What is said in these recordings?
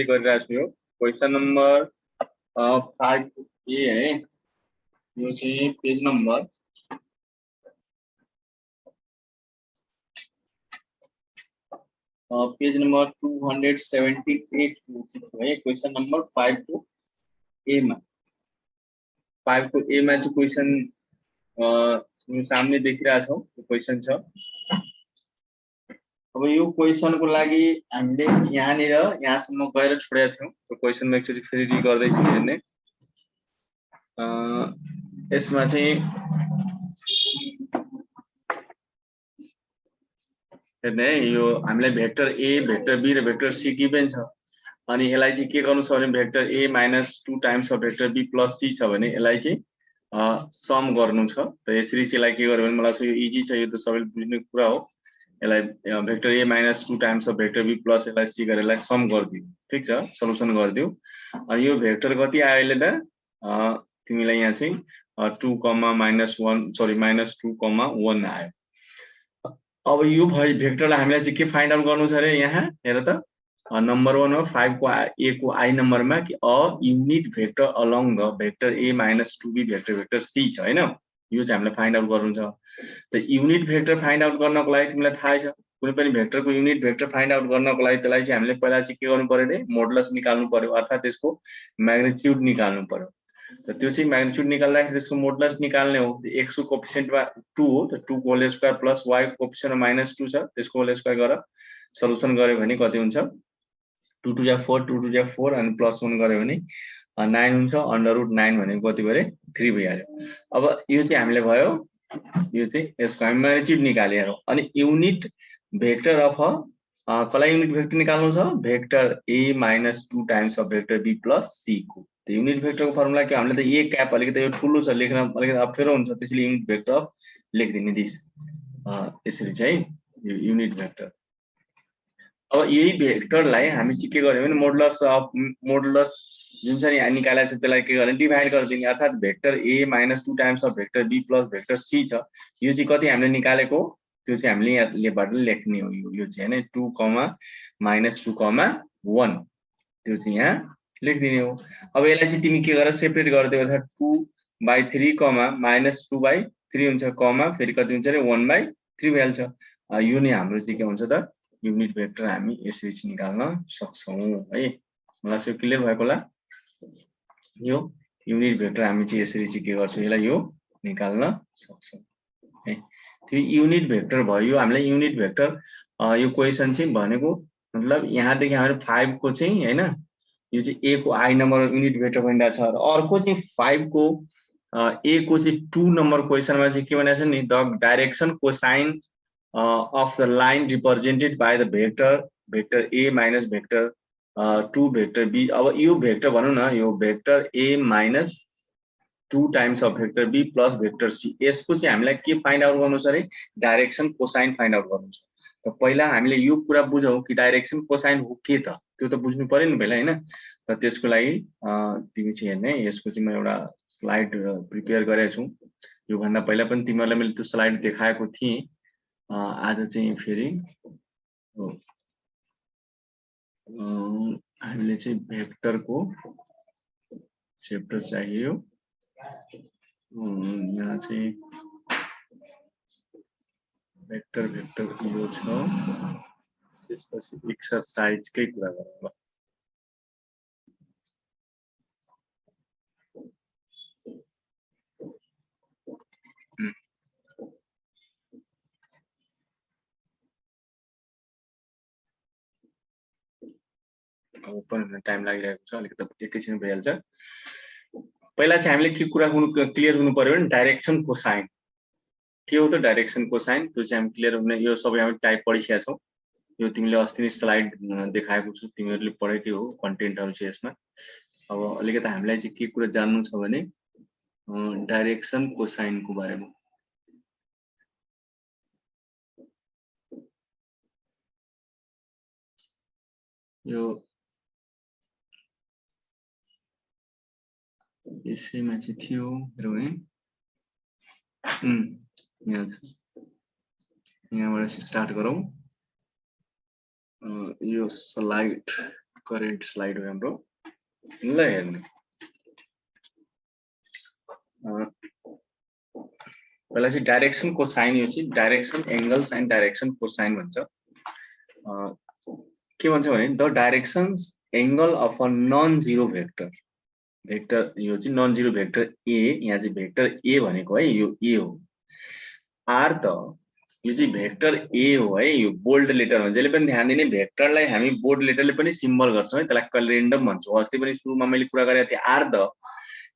मैले गरिरहेको छु। यो क्वेशन नम्बर 5 ए है, यो चाहिँ पेज नम्बर 278 है। क्वेशन नंबर 5 को ए में 5 को ए में क्वेशन सामने देखिरहेको छौं। क्वेशन छ। अब यो क्वेशन को लागि हामीले यहाँनिर यहाँसम्म गएर छोडेका थियौं। त्यो क्वेशन म एक्चुअली फेरि रि गर्दै छु हेर्ने। यसमा चाहिँ हेर्ने यो हामीलाई भेक्टर ए, भेक्टर बी र भेक्टर सी गिभन छ। अनि यसलाई चाहिँ के गर्नु छ भने vector A - 2 times of vector B plus C छ भने यसलाई चाहिँ सम गर्नु छ। त यसरी चाहिँ यसलाई के गर्यो भने मलाई यो इजी छ, यो त सबैले बुझ्ने कुरा हो। यसलाई vector A - 2 times of vector B plus यसलाई सी गरेर यसलाई सम गरिदिऊ। ठीक छ, सल्युसन गरिदिऊ। अनि यो भेक्टर कति आयो अहिले त तिमीलाई यहाँ चाहिँ 2, -1 आयो। अब यो भेक्टरलाई हामीलाई चाहिँ के फाइन्ड आउट गर्नु छ रे यहाँ हेर त। नंबर 1 हो 5 को ए को आई नंबर में कि a unit vector along the vector A - 2b vector C छ हैन। यो चाहिँ हामीले फाइन्ड आउट गर्नु छ। त युनिट भेक्टर फाइन्ड आउट गर्नको लागि तिमीलाई थाहा छ कुनै पनि भेक्टरको युनिट भेक्टर फाइन्ड आउट गर्नको लागि त्यसलाई चाहिँ हामीले पहिला चाहिँ के गर्नु पर्यो रे मोडुलस निकाल्नु पर्यो, अर्थात त्यसको म्याग्निट्युड निकाल्नु पर्यो। त त्यो चाहिँ म्याग्निट्युड निकाल्दाखेरि त्यसको मोडुलस निकाल्ने हो। x को कोएफिसिएन्टमा 2 हो, त 2 को होल स्क्वायर प्लस y को कोएफिसिएन्टमा -2 छ, त्यसको होल स्क्वायर गरेर सल्युसन गर्यो भने कति हुन्छ 2 2 जा 4 2 2 जा 4 अनि +1 गर्यो भने 9 हुन्छ। √9 भनेको कति भयो 3 भइहाल्यो। अब यो चाहिँ हामीले भयो, यो चाहिँ यसको हामी म्याग्निट्युड निकालेर अनि युनिट भेक्टर अफ कसलाई युनिट भेक्टर निकाल्नु छ vector a - 2 times of vector b plus c को। त युनिट भेक्टरको फर्मुला के हामीले त a क्याप अलिकति यो ठुलो छ लेख्न अलिकति अप्ठ्यारो हुन्छ, त्यसैले युनिट भेक्टर लेखिदिने दिस यसरी चाहिँ यो युनिट भेक्टर। अब यही भेक्टरलाई हामी चाहिँ के गर्यो भने मोडुलस जुन चाहिँ यहाँ निकालेको छ त्यसलाई के गर्ने डिभाइड गरिदिने, अर्थात vector a - 2 times of vector b plus vector c छ। यो चाहिँ कति हामीले निकालेको त्यो चाहिँ हामीले यहाँबाट लेख्ने हो। यो चाहिँ हैन 2, -2, 1 त्यो चाहिँ यहाँ लेखिदिने हो। अब यसलाई चाहिँ तिमी के गरेर सेपरेट गरिदियो अर्थात 2/3 -2/3 हुन्छ कमा फेरि कति हुन्छ रे 1/3 भइहाल्छ। यो नै हाम्रो चाहिँ के हुन्छ त युनिट भेक्टर हामी यसरी चाहिँ निकाल्न सक्छौं है। मलाई चाहिँ क्लियर भएको होला। यो युनिट भेक्टर हामी चाहिँ यसरी चाहिँ के गर्छौं यसलाई यो निकाल्न सक्छौं है। त्यो युनिट भेक्टर भयो। हामीलाई युनिट भेक्टर यो क्वेशन चाहिँ भनेको मतलब यहाँ देखि हाम्रो 5 को चाहिँ हैन यो चाहिँ a को आई नम्बर युनिट भेक्टर भनिरहेको छ र अर्को चाहिँ 5 को a को चाहिँ 2 नम्बर क्वेशनमा चाहिँ के भनेको छ नि the direction cosine of the line represented by the vector a minus vector 2 vector b। अब यो भेक्टर भनौं न यो vector a minus 2 times of vector b plus vector c यसको चाहिँ हामीलाई के फाइन्ड आउट गर्नु छ रे डाइरेक्सन कोसाइन फाइन्ड आउट गर्नु छ। त पहिला हामीले यो कुरा बुझौं कि डाइरेक्सन कोसाइन हो के त त्यो त बुझ्नु पर्यो नि पहिला हैन। त त्यसको लागि तिमी चाहिँ हेर्ने यसको चाहिँ म एउटा स्लाइड प्रिपेयर गरेको छु। यो भन्दा पहिला पनि तिमीहरुलाई मैले त्यो स्लाइड देखाएको थिएँ। आज चाहिँ फेरि हामीले चाहिँ भेक्टरको चैप्टर चाहियो। यहाँ चाहिँ भेक्टर यो छ, त्यसपछि एक्सरसाइजकै कुरा गरौँ। ओपन हुन टाइम लागिरहेको छ, अलिकति एकैछिन भइहाल्छ। पहिला चाहिँ हामीले के कुरा क्लियर हुनु पर्यो भने डाइरेक्सन कोसाइन के हो त डाइरेक्सन कोसाइन त्यो चाहिँ हामी क्लियर हुने। यो सबै हामी टाइप पढिसकेका छौं। यो तिमीले अस्ति नै स्लाइड देखाएको छु, तिमीहरुले पढेकै हो कन्टेन्टहरु चाहिँ यसमा। अब अलिकति हामीलाई चाहिँ के कुरा जान्नु छ भने डाइरेक्सन कोसाइनको बारेमा। यो यसैमा चाहिँ थियो हेरौँ है। यहाँबाट स्टार्ट गरौँ। यो स्लाइड करेन्ट स्लाइड हो हाम्रो ल हेर्नु पहिला चाहिँ डाइरेक्सन कोसाइन यो चाहिँ direction angles and direction cosine भन्छ के भन्छ भने the direction angle of a non zero vector vector यो चाहिँ नन जीरो भेक्टर ए यहाँ चाहिँ भेक्टर ए भनेको है यो ए हो आर त यो चाहिँ भेक्टर ए हो है यो बोल्ड लेटर हो जहिले पनि ध्यान दिने भेक्टरलाई हामी बोल्ड लेटरले पनि सिम्बल गर्छौं है त्यसलाई रेन्डम भन्छौं अस्ति पनि सुरुमा मैले कुरा गरेको थिएँ are the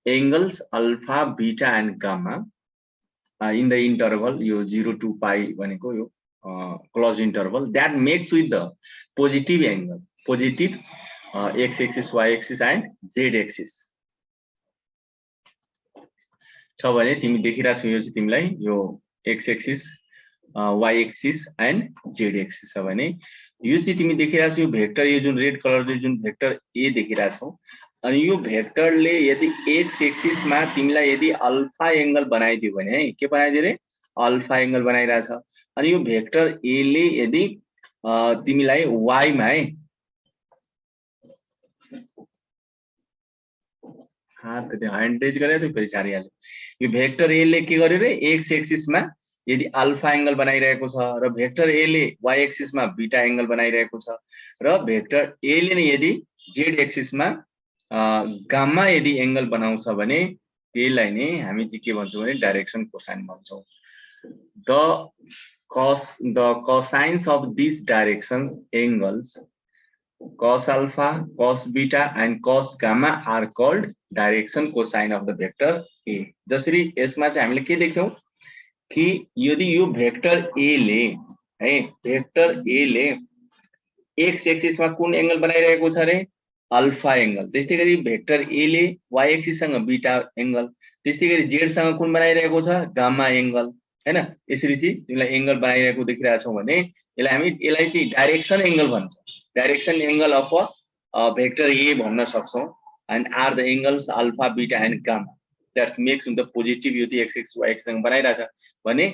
angles alpha beta and gamma in the interval यो 0 to pi भनेको यो close interval that makes with the positive angle positive x axis y axis and z axis छ भने तिमी देखिरहेको छौ यो चाहिँ तिमीलाई यो x axis y axis and z axis छ भने यो चाहिँ तिमी देखिरहेको छौ यो भेक्टर यो जुन रेड कलर जुन भेक्टर a देखिरहेको छौ अनि यो भेक्टरले यदि x एक्सिस मा तिमीलाई यदि अल्फा एंगल बनाइदियो भने है के बनाइदियो रे अल्फा एंगल बनाइराछ अनि यो भेक्टर a ले यदि तिमीलाई y मा है हात त्यो ह्यान्ड रेज गरे त फेरि छाडिहाल्यो यो भेक्टर a ले के गर्यो रे x एक्सिस मा यदि अल्फा एंगल बनाइरहेको छ र भेक्टर a ले y एक्सिस मा बीटा एंगल बनाइरहेको छ र भेक्टर a ले नै यदि z एक्सिस मा गामा यदि एंगल बनाउँछ भने त्यसलाई नै हामी चाहिँ के भन्छौं भने डाइरेक्सन कोसाइन भन्छौं the cosines of this directions angles cos alpha cos beta and cos gamma are called direction cosine of the vector a जसरी यसमा चाहिँ हामीले के देख्यौं कि यदि यो भेक्टर a ले है भेक्टर a ले x एक्सिस मा कुन एंगल बनाइरहेको छ रे अल्फा एंगल त्यस्तै गरी भेक्टर a ले y एक्सिस सँग बीटा एंगल त्यस्तै गरी z सँग कुन बनाइरहेको छ गामा एंगल हैन यसरी चाहिँ तिमीलाई एंगल बनाइरहेको देखिरहेछौ भने यसलाई हामी यसलाई चाहिँ डाइरेक्सन एंगल भन्छौं direction angle of a vector a भन्न सक्छौं and are the angles alpha beta and gamma that's makes the positive यो चाहिँ x एक्सिस y एक्सिस सँग बनाइराछ भने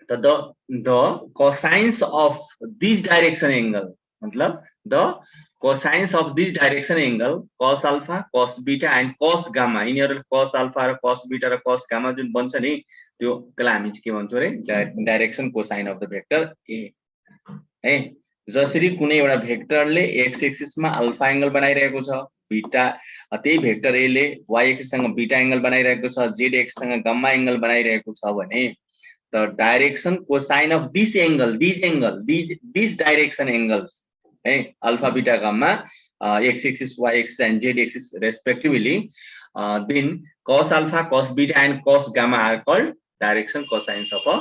the cosines of this direction angle मतलब the cosines of this direction angle cos alpha cos beta and cos gamma यिनीहरु cos alpha र cos beta र cos gamma जुन बन्छ नि त्यो त्यसलाई हामी चाहिँ के भन्छौं रे direction cosine of the vector a है जसरी कुनै एउटा भेक्टरले x एक्सिस मा अल्फा एंगल बनाइरहेको छ बीटा त्यही भेक्टर a ले y एक्सिस सँग बीटा एंगल बनाइरहेको छ z एक्सिस सँग गामा एंगल बनाइरहेको छ भने the direction cosine of this angle these direction angles है alpha beta gamma x axis y axis and z axis respectively then cos alpha cos beta and cos gamma are called direction cosines of a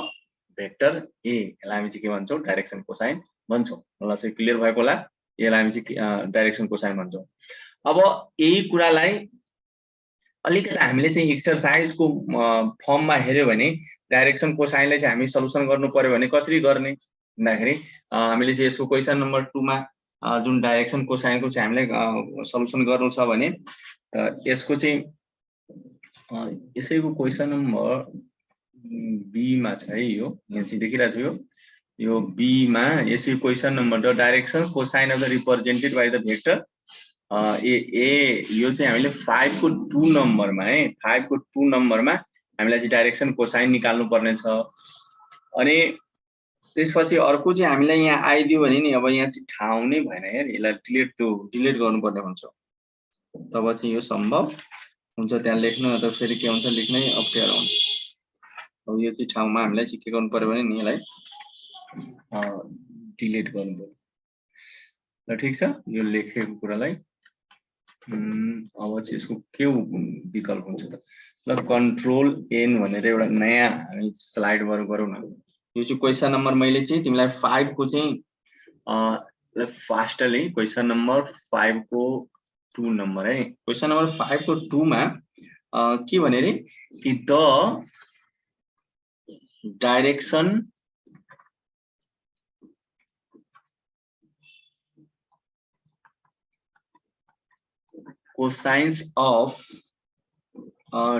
vector a यसलाई हामी चाहिँ के भन्छौं direction cosine भन्छौं मलाई चाहिँ clear भएको होला यसलाई हामी चाहिँ डाइरेक्सन कोसाइन भन्छौं अब यही कुरालाई अलिकति हामीले चाहिँ एक्सरसाइजको फर्ममा हेर्यो भने डाइरेक्सन कोसाइनलाई चाहिँ हामी सल्युसन गर्नु पर्यो भने कसरी गर्ने भन्दाखेरि हामीले चाहिँ यसको क्वेशन नम्बर 2 मा जुन डाइरेक्सन कोसाइनको चाहिँ हामीले सल्युसन गर्नु छ भने यसको चाहिँ यसैको क्वेशन नम्बर बी मा छ है यो यहाँ चाहिँ देखिरहेको छु यो बी मा यसै question number the direction cosine of the represented by the vector A यो चाहिँ हामीले 5 को 2 नम्बरमा है 5 को 2 नम्बरमा हामीलाई चाहिँ डाइरेक्सन कोसाइन निकाल्नु पर्ने छ अनि त्यसपछि अर्को चाहिँ हामीलाई यहाँ आइदियो भने नि अब यहाँ चाहिँ ठाउँ नै भएन यार यसलाई डिलिट गर्नुपर्ने हुन्छ तब चाहिँ यो सम्भव हुन्छ त्यहाँ लेख्नु त फेरि के हुन्छ लेख्नै अप्ठ्यारो हुन्छ अब यो चाहिँ ठाउँमा हामीलाई चाहिँ के गर्नु पर्यो भने नि यसलाई डिलिट गर्नु पर्यो ल ठीक छ यो लेखेको कुरालाई अब चाहिँ यसको के विकल्प हुन्छ त ल कन्ट्रोल एन भनेर एउटा नयाँ हामी स्लाइड गरौँ न यो चाहिँ क्वेशन नम्बर मैले चाहिँ तिमीलाई 5 को चाहिँ फास्टली क्वेशन नम्बर 5 को 2 नम्बर है क्वेशन नम्बर 5 को 2 मा के भने रे कि the direction cosines of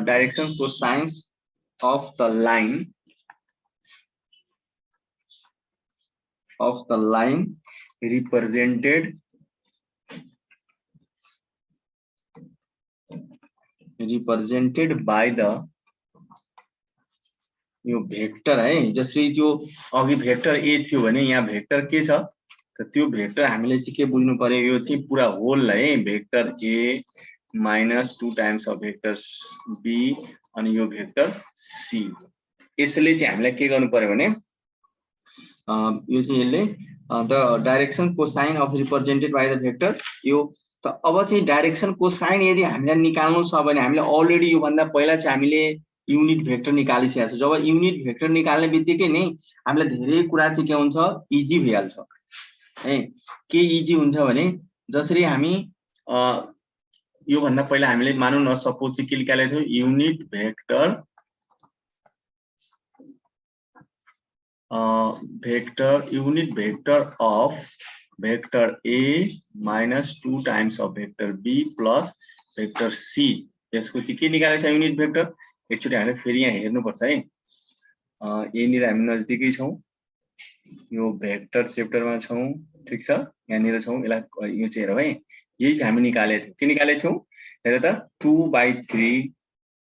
direction cosines of the line represented represented by the यो भेक्टर है जसरी जो अघि भेक्टर ए थियो भने यहाँ भेक्टर के छ त त्यो भेक्टर हामीले चाहिँ के बुझ्नु पर्यो यो चाहिँ पुरा होल है vector A minus 2 times of vector B अनि यो भेक्टर सी यसले चाहिँ हामीलाई के गर्नु पर्यो भने यो चाहिँ यसले the direction cosine of represented by the vector यो त अब चाहिँ डाइरेक्सन कोसाइन यदि हामीलाई निकाल्नु छ भने हामीले अलरेडी यो भन्दा पहिला चाहिँ हामीले युनिट भेक्टर निकालिसकेका छौं जब युनिट भेक्टर निकाल्ने बित्तिकै नै हामीलाई धेरै कुरा चाहिँ के हुन्छ इजी भइहाल्छ है के इजी हुन्छ भने जसरी हामी यो भन्दा पहिला हामीले मानौं न सपोज चाहिँ के निकालेको थियो unit vector unit vector of vector A minus 2 times of vector B plus vector C यसको चाहिँ के निकालेको छ युनिट भेक्टर एकचोटि हामीले फेरि यहाँ हेर्नुपर्छ है यहाँनिर हामी नजिकै छौं यो भेक्टर च्याप्टरमा छौं ठीक छ यहाँनिर छौं यसलाई यो चाहिँ हेरौ है यही चाहिँ हामी निकालेको थियौं के निकालेको थियौं हेर त 2/3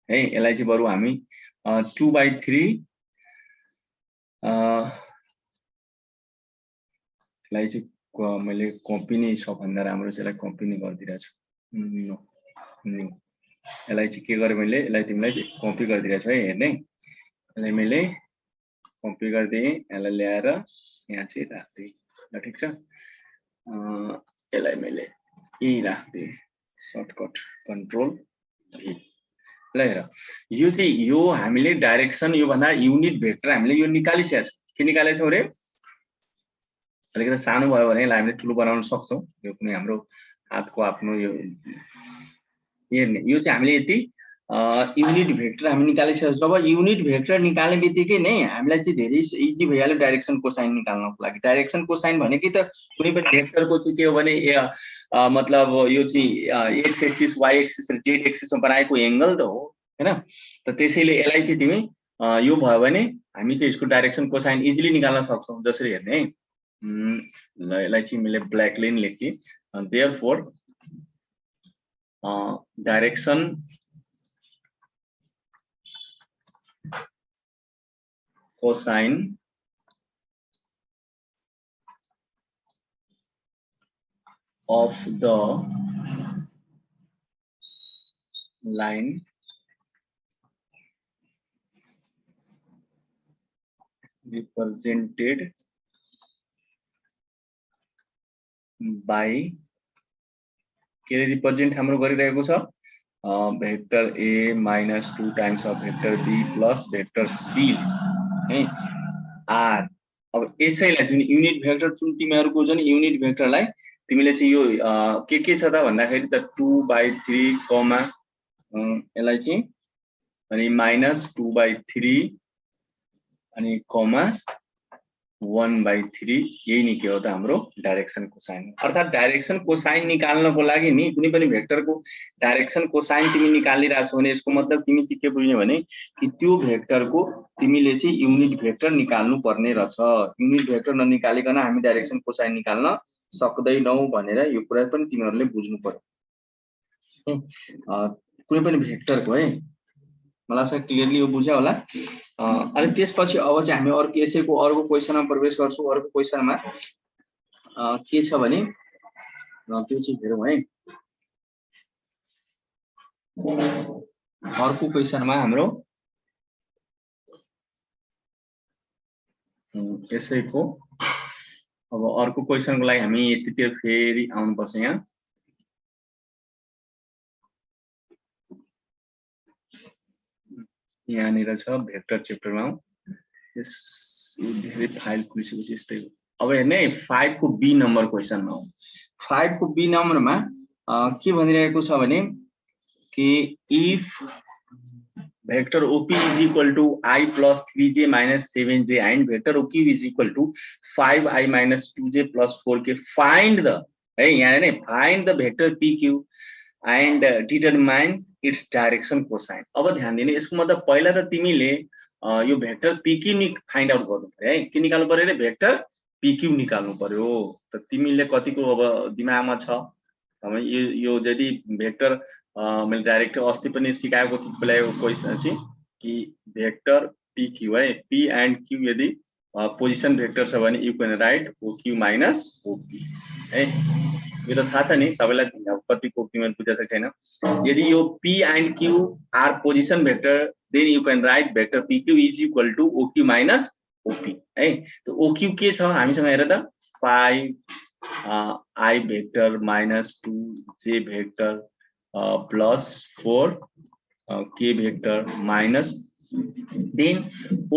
है यसलाई चाहिँ बरु हामी 2/3 यसलाई चाहिँ मैले कपी नै छ भन्दा राम्रो चाहिँ यसलाई कपी नै गरिदिरहेछु यसलाई चाहिँ के गरे मैले यसलाई तिमीलाई चाहिँ कपी गरिदिरहेछु है हेर्ने यसलाई मैले कपी गरिदिए यसलाई ल्याएर यहाँ चाहिँ राख्दै ल ठीक छ यसलाई मैले यही राख्दै सर्टकट कन्ट्रोल भी ल हेर यो चाहिँ यो हामीले डाइरेक्सन यो भन्दा युनिट भेक्टर हामीले यो निकालिसकेका छौं के निकालेका छौं रे अलिकति सानो भयो भने यसलाई हामीले ठुलो बनाउन सक्छौं यो कुनै हाम्रो हातको आफ्नो यो हेर्ने यो चाहिँ हामीले यति युनिट भेक्टर हामी निकालेको छ जब युनिट भेक्टर निकाल्ने बित्तिकै नै हामीलाई चाहिँ धेरै इजी भइहाल्यो डाइरेक्सन कोसाइन निकाल्नको लागि डाइरेक्सन कोसाइन भनेकै त कुनै पनि भेक्टरको चाहिँ के हो भने मतलब यो चाहिँ एक्स एक्सिस वाई एक्सिस र जेड एक्सिसमा बनाएको एंगल त हो हैन त त्यसैले यसलाई चाहिँ तिमी यो भयो भने हामी चाहिँ यसको डाइरेक्सन कोसाइन इजिली निकाल्न सक्छौं जसरी हेर्ने ल यसलाई चाहिँ मैले ब्ल्याक लाइन लेख्थे therefore direction cosine of the line represented by के रिप्रेजेंट हाम्रो गरिरहेको छ vector A minus 2 times of vector B plus vector C है आर अब यसैलाई जुन युनिट भेक्टर जुन तिमीहरुको जुन युनिट भेक्टरलाई तिमीले चाहिँ यो के छ त भन्दाखेरि त 2/3 कमा यसलाई चाहिँ अनि माइनस 2/3 अनि कमा 1/3 यही नि के हो त हाम्रो डाइरेक्सन कोसाइन अर्थात डाइरेक्सन कोसाइन निकाल्नको लागि नि कुनै पनि भेक्टरको डाइरेक्सन कोसाइन तिमी निकालिरहेछौ भने यसको मतलब तिमी चाहिँ के बुझ्ने भने कि त्यो भेक्टरको तिमीले चाहिँ युनिट भेक्टर निकाल्नु पर्ने रहेछ युनिट भेक्टर ननिकालिकन हामी डाइरेक्सन कोसाइन निकाल्न सक्दैनौ भनेर यो कुरा पनि तिमीहरुले बुझ्नु पर्यो कुनै पनि भेक्टरको है मलाई चाहिँ क्लियरली यो बुझ्या होला अनि त्यसपछि अब चाहिँ हामी अर्को यसैको अर्को क्वेशनमा प्रवेश गर्छौं अर्को क्वेशनमा के छ भने त्यो चाहिँ हेरौं है अर्को क्वेशनमा हाम्रो यसैको अब अर्को क्वेशनको लागि हामी यतितिर फेरि आउनुपर्छ यहाँ यहाँनिर छ भेक्टर च्याप्टरमा यस धेरै फाइल खुलिसकेपछि यस्तै अब हेर्ने 5 को बी नम्बर क्वेशनमा हो 5 को बी नम्बरमा के भनिरहेको छ भने कि if vector OP is equal to I plus 3j minus 7j and vector OQ is equal to 5I minus 2j plus 4k find the है यहाँ नै find the vector PQ and determines its direction cosine अब ध्यान दिने यसको मतलब पहिला त तिमीले यो भेक्टर PQ नि फाइन्ड आउट गर्नु पर्यो है के निकाल्नु पर्यो रे भेक्टर PQ निकाल्नु पर्यो त तिमीले कतिको अब दिमागमा छ अब यो यदि भेक्टर मैले डाइरेक्ट अस्ति पनि सिकाएको थिएँ पहिला यो क्वेशन चाहिँ कि भेक्टर PQ है, P एन्ड Q यदि पोजिसन भेक्टर छ भने you can right OQ minus OP है। यो त थाहा छ नि सबैलाई, कति कोपीमा बुझेको छैन। यदि यो P and Q are position vector then you can write vector PQ is equal to OQ minus OP है। त OQ के छ हामीसँग हेर त 5 I vector minus 2 J vector plus 4 K vector minus then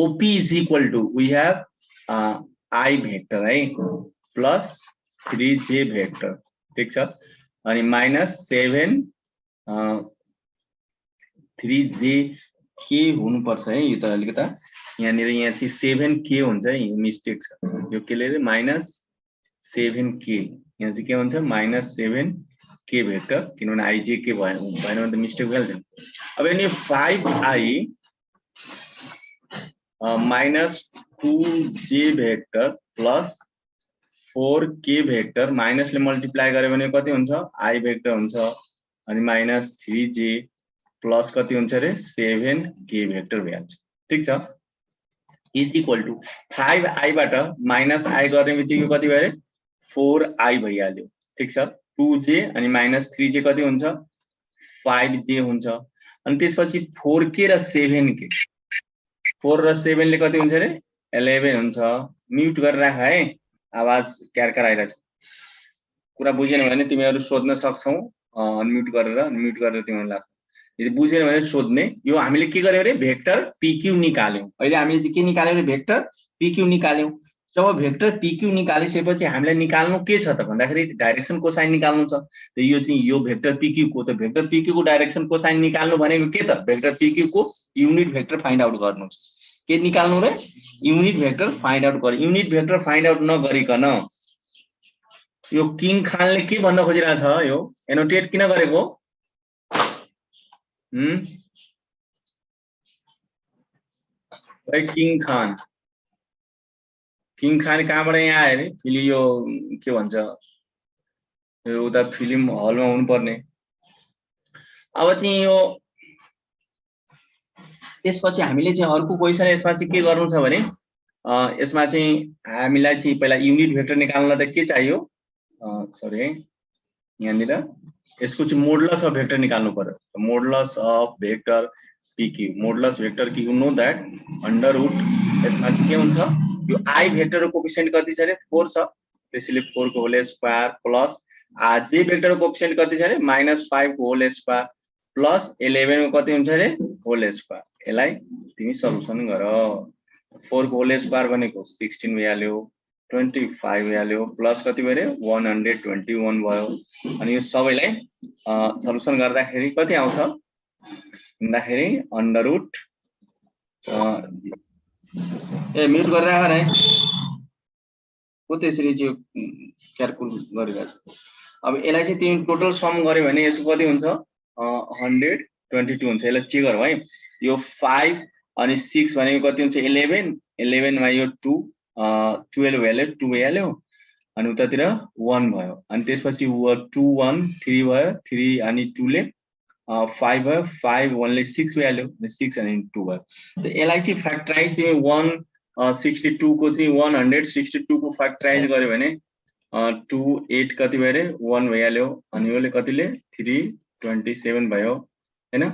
OP is equal to we have I vector right plus 3J vector ठीक छ अनि minus 7 3J K हुनुपर्छ है। यो त अलिकता यहाँनिर यहाँ चाहिँ 7K हुन्छ है, मिस्टेक छ यो के ले minus 7K यहाँ चाहिँ के हुन्छ minus 7K भेक्टर किनभने आइजे के भएन भने त मिस्टेक भइहाल्छ। अब यहाँनिर 5I minus 2J vector plus 4K vector माइनसले मल्टिप्लाई गर्यो भने कति हुन्छ I भेक्टर हुन्छ अनि माइनस 3J प्लस कति हुन्छ रे 7K भेक्टर भइहाल्छ ठीक छ। इज इक्वल टु 5I बाट माइनस I गर्ने बित्तिकै कति भयो रे 4I भइहाल्यो ठीक छ। 2J अनि माइनस 3J कति हुन्छ 5J हुन्छ अनि त्यसपछि 4K र 7K 4 र 7 ले कति हुन्छ रे 11 हुन्छ। म्युट गरेर राख है, आवाज क्यारकार आइरहेछ। कुरा बुझेन भने तिमीहरु सोध्न सक्छौ अनम्युट गरेर तिमीहरु लाग्छ। यदि बुझेन भने सोध्ने। यो हामीले के गर्यौ रे भेक्टर PQ निकाल्यौ। अहिले हामीले चाहिँ के निकाल्यौ रे भेक्टर PQ निकाल्यौ। जब भेक्टर PQ निकालिसकेपछि हामीलाई निकाल्नु के छ त भन्दाखेरि डाइरेक्सन कोसाइन निकाल्नु छ। त यो चाहिँ यो भेक्टर PQ को त भेक्टर PQ को डाइरेक्सन कोसाइन निकाल्नु भनेको के त भेक्टर PQ को युनिट भेक्टर फाइन्ड आउट गर्नु छ। के निकाल्नु रे युनिट भेक्टर फाइन्ड आउट गर्नु। युनिट भेक्टर फाइन्ड आउट नगरिकन यो किङ खानले के भन्न खोजिरहेछ यो एनोटेट किन गरेको भाइ किङ खान कहाँबाट यहाँ आयो रे फेरि यो के भन्छ यो उता फिल्म हलमा हुनुपर्ने। अब चाहिँ यो त्यसपछि हामीले चाहिँ अर्को क्वेशन यसमा चाहिँ के गर्नु छ भने यसमा चाहिँ हामीलाई चाहिँ पहिला युनिट भेक्टर निकाल्नलाई त के चाहियो सरी है यहाँनिर यसको चाहिँ मोडुलस अफ भेक्टर निकाल्नु पर्यो। Modulus of vector PQ modulus vector कि you know that under root यसमा चाहिँ के हुन्छ यो I भेक्टर को कोएफिसिएन्ट कति छ रे 4 छ त्यसैले 4 को whole square plus J vector को कोएफिसिएन्ट कति छ रे -5 को होल स्क्वायर प्लस 11 को कति हुन्छ रे होल स्क्वायर। यसलाई तिमी सल्युसन गर। 4 को होल स्क्वायर भनेको 16 भइहाल्यो 25 भइहाल्यो प्लस कति भयो रे 121 भयो। अनि यो सबैलाई सल्युसन गर्दाखेरि कति आउँछ भन्दाखेरि अंडर रूट म्युट गरेर राख है को त्यसरी चाहिँ क्याल्कुलेट गरिरहेछ। अब यसलाई चाहिँ तिमी टोटल सम गर्यो भने यसको कति हुन्छ 122 हुन्छ। यसलाई चेक गरौ है। यो 5 अनि 6 भनेको कति हुन्छ 11 मा यो 2 12 भइहाल्यो 2 भइहाल्यो अनि उतातिर 1 भयो अनि त्यसपछि 2 1 3 भयो 3 अनि 2 ले 5 भयो 5 1 ले 6 भइहाल्यो 6 अनि 2 भयो। त यसलाई चाहिँ फ्याक्टराइज तिमी 162 को चाहिँ 162 को फ्याक्टराइज गर्यो भने 2 8 कति भयो रे 1 भइहाल्यो अनि योले कतिले 327 भयो हैन।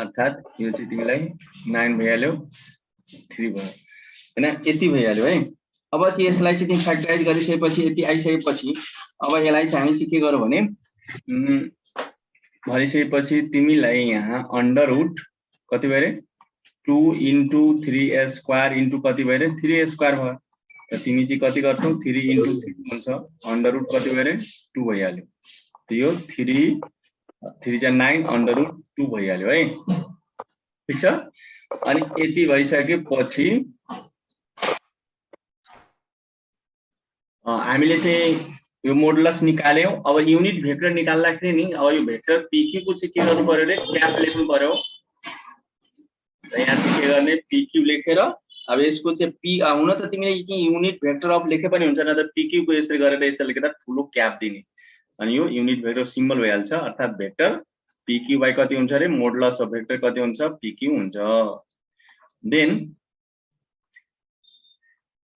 अर्थात यो चाहिँ तिमीलाई 9 भइहाल्यो 3 भयो हैन यति भइहाल्यो है। अब चाहिँ यसलाई चाहिँ तिमी फ्याक्टराइज गरिसकेपछि यति आइसकेपछि अब यसलाई चाहिँ हामी चाहिँ के गरौ भने भनिसकेपछि तिमीलाई यहाँ अंडर रूट कति भयो रे 2 into 3 स्क्वायर into कति भयो रे 3 स्क्वायर भयो। त तिमी चाहिँ कति गर्छौ 3 into 3 हुन्छ अंडर रूट कति भयो रे 2 भइहाल्यो। त यो 3 जा 9 अंडर रूट 2 भइहाल्यो है ठीक छ। अनि यति भइसकेपछि हामीले चाहिँ यो मोडुलस निकाल्यौ। अब युनिट भेक्टर निकाल्दाखेरि नि अब यो भेक्टर PQ को चाहिँ के गर्नु पर्यो रे क्याप लेख्नु पर्यो। यहाँ चाहिँ के गर्ने PQ लेखेर अब यसको चाहिँ P हुन त तिमीले चाहिँ युनिट भेक्टर अफ लेखे पनि हुन्छ न त PQ को यसरी गरेर यसरी लेख्दा ठुलो क्याप दिने अनि यो युनिट भेक्टर सिम्बल भइहाल्छ अर्थात भेक्टर PQ बाइ कति हुन्छ रे मोडुलस अफ भेक्टर कति हुन्छ PQ हुन्छ। देन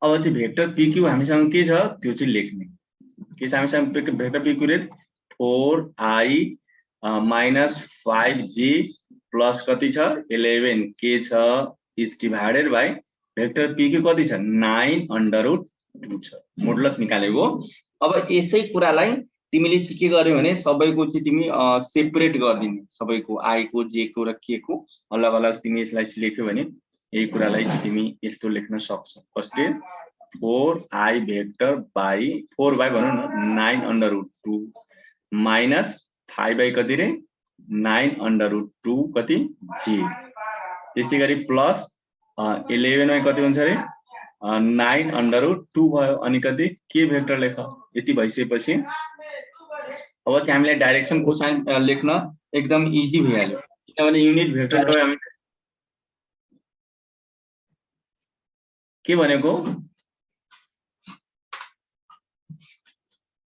अब त्यो भेक्टर PQ हामीसँग के छ त्यो चाहिँ लेख्ने के छ हामीसँग भेक्टर PQ रे 4i माइनस 5j प्लस कति छ 11 के छ is divided by vector PQ कति छ 9/2 छ मोडुलस निकालेको। अब यसै कुरालाई तिमीले चाहिँ के गर्यौ भने सबैको चाहिँ तिमी सेपरेट गर्दिने सबैको i को j को र k को अलग अलग तिमी यसलाई चाहिँ लेख्यौ भने यही कुरालाई चाहिँ तिमी यस्तो लेख्न सक्छौ। Firstly 4i vector by 4 by भनौं न 9/2 माइनस 5 बाइ कति रे 9/2 कति j त्यसै गरी प्लस 11 बाइ कति हुन्छ रे 9/2 भयो अनि कति के भेक्टर लेख यति भइसकेपछि अब चाहिँ हामीलाई डाइरेक्सन कोसाइन लेख्न एकदम इजी भइहाल्यो किनभने युनिट भेक्टर गयो हामी के भनेको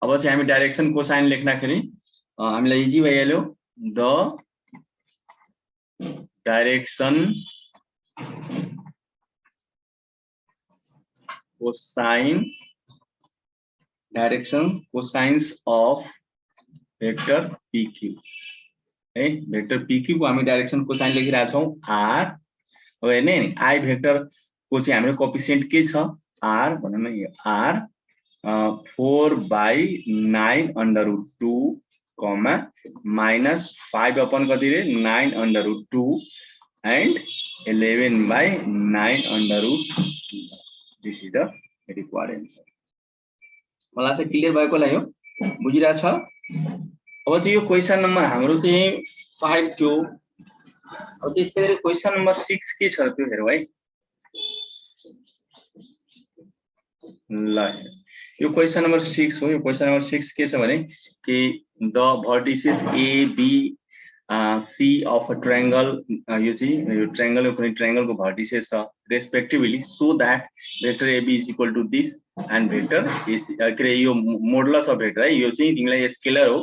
अब चाहिँ हामी डाइरेक्सन कोसाइन लेख्दाखेरि हामीलाई इजी भइहाल्यो the direction cosines of vector PQ है भेक्टर PQ को हामी डाइरेक्सन कोसाइन लेखिरहेका छौं r अब हेर्ने नि i भेक्टर को चाहिँ हाम्रो कोएफिसिएन्ट के छ r भनौं न यो r 4 by 9/2 comma minus 5 upon कति रे 9/2 and 11 by 9/2 this is the required answer. मलाई चाहिँ क्लियर भएको होला यो बुझिरा छ। अब चाहिँ यो क्वेशन नम्बर हाम्रो चाहिँ 5 थियो। अब त्यसैले क्वेशन नम्बर 6 के छ त्यो हेरौ है ल यो क्वेशन नम्बर 6 हो। यो क्वेशन नम्बर 6 के छ भने कि the vertices A B C of a triangle यो चाहिँ यो ट्रायंगल को कुनै ट्रायंगल को भर्टिसेस छ respectively so that vector AB is equal to this and vector AC के यो मोडुलस अफ भेक्टर है यो चाहिँ तिमीलाई स्केलर हो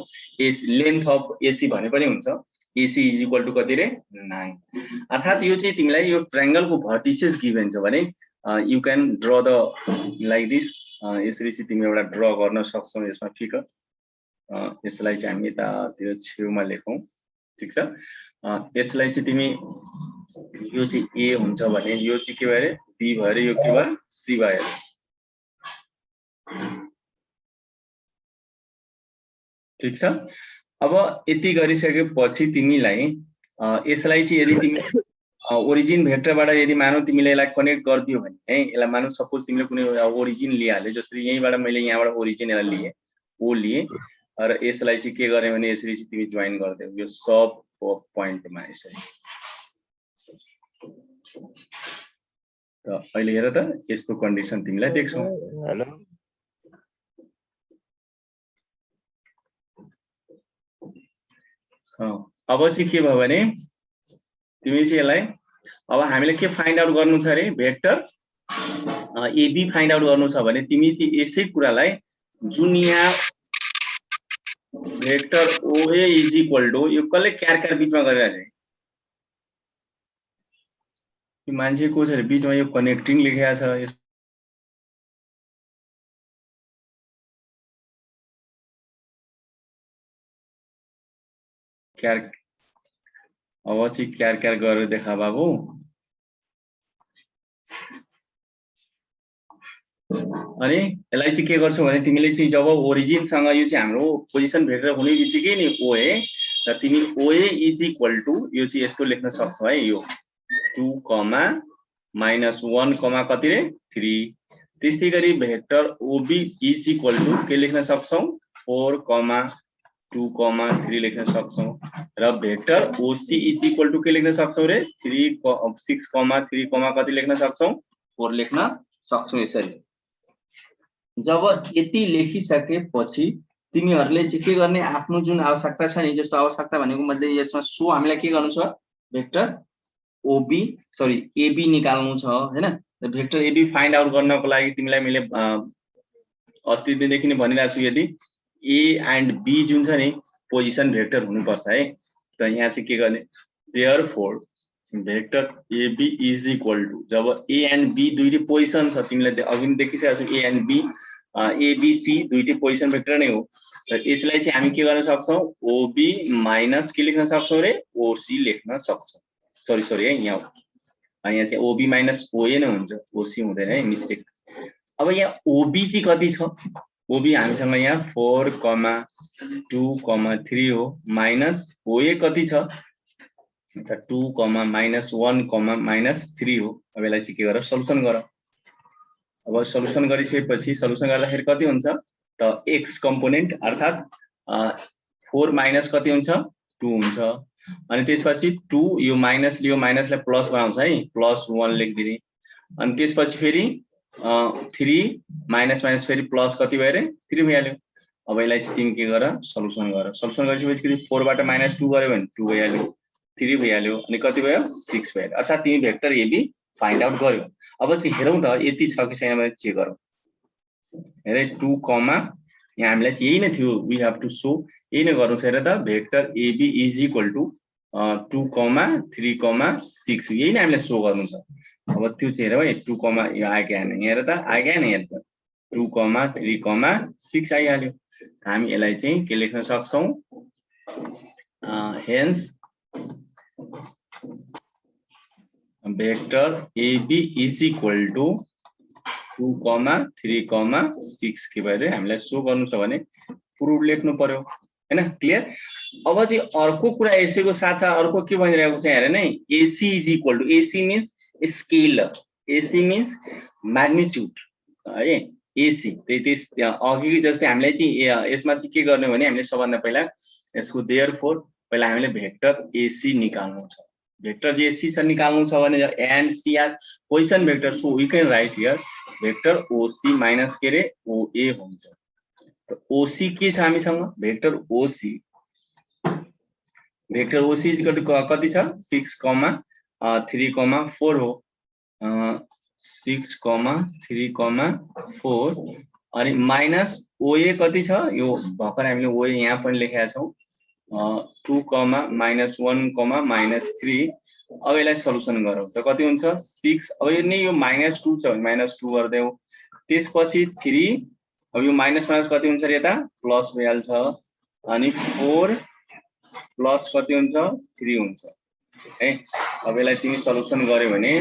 एच लेन्थ अफ AC भने पनि हुन्छ AC इज इक्वल टु कति रे 9 अर्थात यो चाहिँ तिमीलाई यो ट्रायंगल को भर्टिसेस गिभन छ भने you can draw the like this यसरी चाहिँ तिमी एउटा ड्र गर्न सक्छौ यसमा फिगर यसलाई चाहिँ हामी यतातिर छेउमा लेखौं ठीक छ। यसलाई चाहिँ तिमी यो चाहिँ A हुन्छ भने यो चाहिँ के भयो रे B भयो रे यो के भयो C भयो ठीक छ। अब यति गरिसकेपछि तिमीलाई यसलाई चाहिँ यदि तिमी ओरिजिन भेक्टरबाट यदि मानौ तिमीले यसलाई कनेक्ट गर्दियौ भने है यसलाई मानौ सपोज तिमीले कुनै ओरिजिन लिहाल्यो जसरी यहीबाट मैले यहाँबाट ओरिजिन यसलाई लिए ओ लिए र यसलाई चाहिँ के गरे भने यसरी चाहिँ तिमी जोइन गर्दियौ यो सब पोइन्टमा यसरी त अहिले हेर त यस्तो कन्डिसन तिमीलाई देख्छौ। हेलो अब चाहिँ के भयो भने तिमी चाहिँ यसलाई अब हामीले के फाइन्ड आउट गर्नु छ रे भेक्टर AB फाइन्ड आउट गर्नु छ भने तिमी चाहिँ यसै कुरालाई जुन यहाँ vector OA is equal to यो कसले क्यार बीचमा गरिरहेछ यो मान्छे को छ रे बीचमा यो कनेक्टिङ लेखेको छ क्यार अब चाहिँ क्यार गरेर देखा बाबु अनि यसलाई चाहिँ के गर्छौ भने तिमीले चाहिँ जब ओरिजिन सँग यो चाहिँ हाम्रो पोजिसन भेक्टर हुने बित्तिकै नि OA र तिमी OA इज इक्वल टु यो चाहिँ यस्तो लेख्न सक्छौ है यो 2 कमा माइनस 1 कमा कति रे 3 त्यसै गरी vector OB is equal to के लेख्न सक्छौ 4 कमा 2 कमा 3 लेख्न सक्छौ र vector OC is equal to के लेख्न सक्छौ रे 6 कमा 3 कमा कति लेख्न सक्छौ 4 लेख्न सक्छौ। यसरी जब यति लेखिसकेपछि तिमीहरुले चाहिँ के गर्ने आफ्नो जुन आवश्यकता छ नि जस्तो आवश्यकता भनेको मध्ये यसमा सो हामीलाई के गर्नु छ भेक्टर AB निकाल्नु छ हैन। भेक्टर AB फाइन्ड आउट गर्नको लागि तिमीलाई मैले अस्ति दिनदेखि नै भनिरहेको छु यदि ए एन्ड बी जुन छ नि पोजिसन भेक्टर हुनुपर्छ है। त यहाँ चाहिँ के गर्ने, therefore vector AB is equal to, जब ए एन्ड बी दुईटै पोजिसन छ, तिमीले अघि पनि देखिसकेको छौ, ए एन्ड बी एबीसी दुईटै पोजिसन भेक्टर नै हो। र यसलाई चाहिँ हामी के गर्न सक्छौँ, ओबी माइनस के लेख्न सक्छौँ रे, ओसी लेख्न सक्छौँ। सरी है, यहाँ चाहिँ ओबी माइनस ओए नै हुन्छ, ओसी हुँदैन है, मिस्टेक। अब यहाँ ओबी चाहिँ कति छ, ओबी हामीसँग यहाँ 4,2,3 हो, माइनस ओए कति छ त 2, -1, -3 हो। अब यसलाई चाहिँ के गर, सल्युसन गर। अब सल्युसन गरिसकेपछि सल्युसन गर्दाखेरि कति हुन्छ त एक्स कम्पोनेन्ट अर्थात् 4 माइनस कति हुन्छ 2 हुन्छ। अनि त्यसपछि 2 यो माइनस लियो, माइनसलाई प्लस बनाउँछ है, +1 लेखिदिने। अनि त्यसपछि फेरि 3 माइनस माइनस फेरि प्लस कति भयो रे, 3 भइहाल्यो। अब यसलाई चाहिँ तिमी के गर, सल्युसन गर। सल्युसन गरिसकेपछि 4 बाट -2 गर्यो भने 2 भइहाल्यो, 3 भइहाल्यो, अनि कति भयो 6 भयो। अर्थात् तिमी भेक्टर एबी फाइन्ड आउट गर्यो। अब चाहिँ हेरौँ त यति छ कि छैन भनेर चेक गरौँ। हेरे 2, यहाँ हामीलाई यही नै थियो, वी हेभ टु सो, यही नै गर्नु छ। हेर त vector AB is equal to 2, 3, 6, यही नै हामीलाई सो गर्नु छ। अब त्यो चाहिँ हेरौँ है, 2, यो आयो कि आएन, हेर त आयो कि आएन, हेर त 2, 3, 6 आइहाल्यो। हामी यसलाई चाहिँ के लेख्न सक्छौँ, hence vector AB is equal to 2, 3, 6 के भयो, हामीलाई सो गर्नु छ भने प्रुफ लेख्नु पर्यो हैन, क्लियर। अब चाहिँ अर्को कुरा एसी को साथ अर्को के भनिरहेको छ हेर नै, AC is equal to, AC means scalar, AC means magnitude है, एसी त्यही अघि जस्तै हामीलाई चाहिँ यसमा चाहिँ के गर्ने भने हामीले सबभन्दा पहिला यसको देयरफोर पहिला हामीले भेक्टर एसी निकाल्नु छ। भेक्टर एसी छ निकाल्नु छ भने and C are position vector, so we can write here vector OC minus के रे ओए हुन्छ। त ओसी के छ हामीसँग, भेक्टर ओसी, vector OC is equal to कति छ 6, 3, 4 हो, 6, 3, 4 अनि माइनस ओए कति छ, यो भर्खर हामीले ओए यहाँ पनि लेखेका छौँ, 2, -1, -3। अब यसलाई सल्युसन गरौँ त कति हुन्छ 6। अब यो नि यो -2 छ भने -2 गर्देऊ, त्यसपछि 3, अब यो माइनस माइनस कति हुन्छ यता प्लस भइहाल्छ, अनि 4 प्लस कति हुन्छ 3 हुन्छ है। अब यसलाई तिमी सल्युसन गर्यो भने